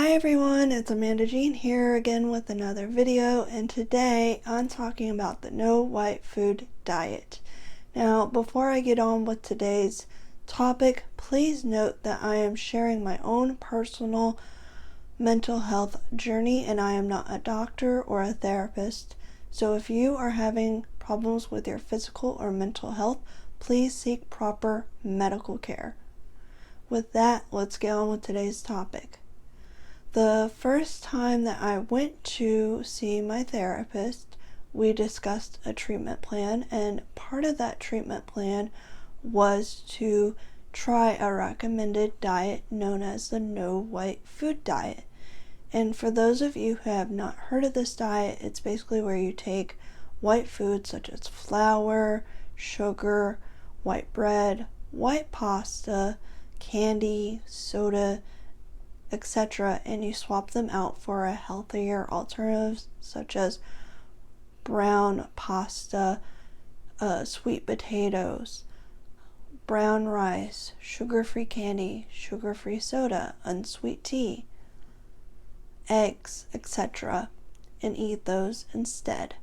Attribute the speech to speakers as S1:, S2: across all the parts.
S1: Hi everyone, it's Amanda Jean here again with another video, and today I'm talking about the no white food diet. Now, before I get on with today's topic, please note that I am sharing my own personal mental health journey and I am not a doctor or a therapist. So if you are having problems with your physical or mental health, please seek proper medical care. With that, let's get on with today's topic. The first time that I went to see my therapist, we discussed a treatment plan, and part of that treatment plan was to try a recommended diet known as the no white food diet. And for those of you who have not heard of this diet, it's basically where you take white foods such as flour, sugar, white bread, white pasta, candy, soda, etc., and you swap them out for a healthier alternative such as brown pasta, sweet potatoes, brown rice, sugar-free candy, sugar-free soda, unsweet tea, eggs, etc., and eat those instead.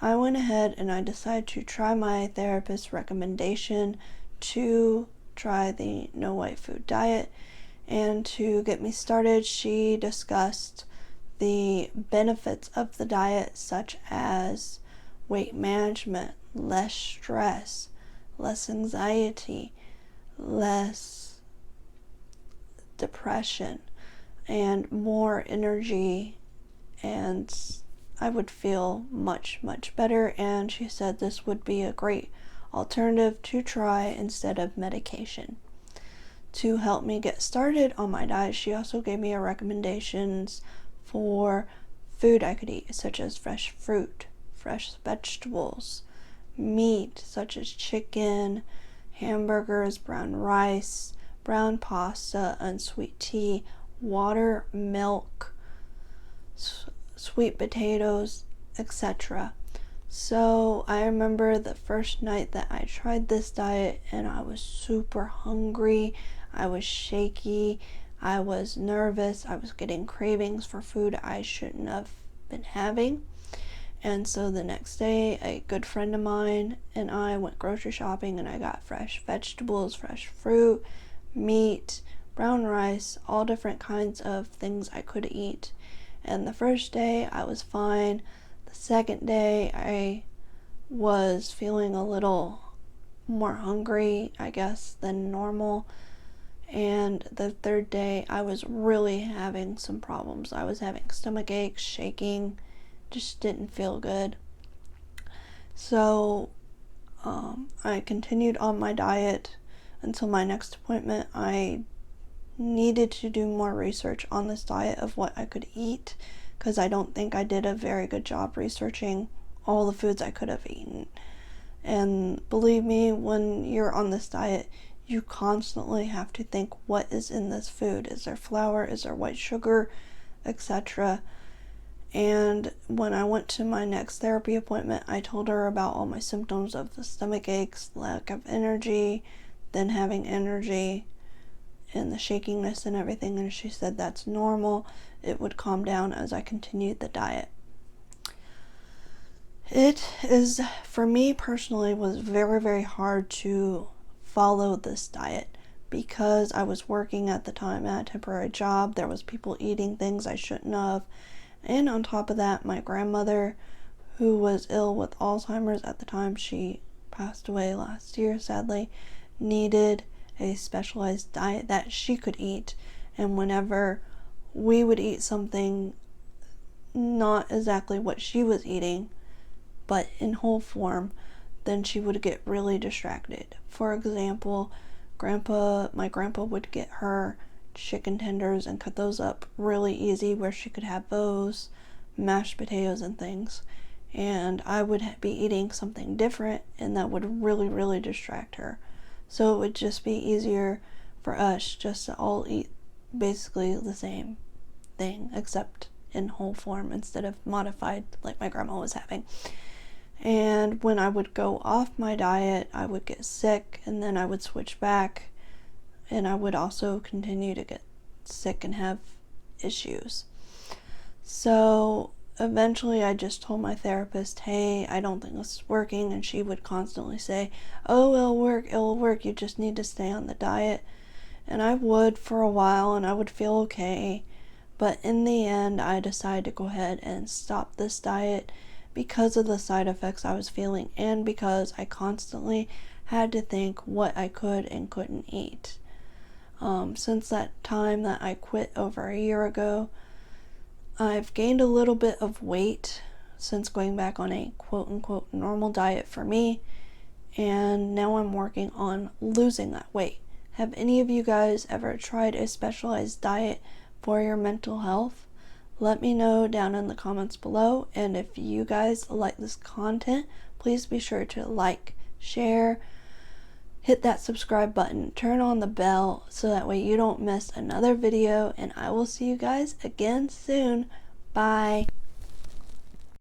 S1: I went ahead and I decided to try my therapist's recommendation to try the no white food diet. And to get me started, she discussed the benefits of the diet, such as weight management, less stress, less anxiety, less depression, and more energy, and I would feel much better. And she said this would be a great alternative to try instead of medication. To help me get started on my diet, she also gave me recommendations for food I could eat, such as fresh fruit, fresh vegetables, meat such as chicken, hamburgers, brown rice, brown pasta, unsweet tea, water, milk, sweet potatoes, etc. So I remember the first night that I tried this diet and I was super hungry, I was shaky, I was nervous, I was getting cravings for food I shouldn't have been having. And so the next day, a good friend of mine and I went grocery shopping and I got fresh vegetables, fresh fruit, meat, brown rice, all different kinds of things I could eat. And the first day I was fine. The second day I was feeling a little more hungry, I guess, than normal. And the third day I was really having some problems. I was having stomach aches, shaking, just didn't feel good. So I continued on my diet until my next appointment. I needed to do more research on this diet of what I could eat, because I don't think I did a very good job researching all the foods I could have eaten. And believe me, when you're on this diet, you constantly have to think, what is in this food? Is there flour? Is there white sugar? Etc. And when I went to my next therapy appointment, I told her about all my symptoms of the stomach aches, lack of energy, then having energy, and the shakiness and everything, and she said that's normal. It would calm down as I continued the diet. It is, for me personally, was very hard to follow this diet because I was working at the time at a temporary job. There was people eating things I shouldn't have, and on top of that, my grandmother, who was ill with Alzheimer's at the time, she passed away last year sadly, needed a specialized diet that she could eat. And whenever we would eat something not exactly what she was eating but in whole form, then she would get really distracted. For example, my grandpa would get her chicken tenders and cut those up really easy where she could have those, mashed potatoes and things, and I would be eating something different and that would really distract her. So it would just be easier for us just to all eat basically the same thing, except in whole form instead of modified like my grandma was having. And when I would go off my diet, I would get sick, and then I would switch back, and I would also continue to get sick and have issues. So eventually I just told my therapist, hey, I don't think this is working, and she would constantly say, oh, it'll work, you just need to stay on the diet. And I would for a while, and I would feel okay, but in the end I decided to go ahead and stop this diet because of the side effects I was feeling, and because I constantly had to think what I could and couldn't eat. Since that time that I quit over a year ago, I've gained a little bit of weight since going back on a quote-unquote normal diet for me, and now I'm working on losing that weight. Have any of you guys ever tried a specialized diet for your mental health? Let me know down in the comments below, and if you guys like this content, please be sure to like, share, hit that subscribe button, turn on the bell so that way you don't miss another video, and I will see you guys again soon. Bye.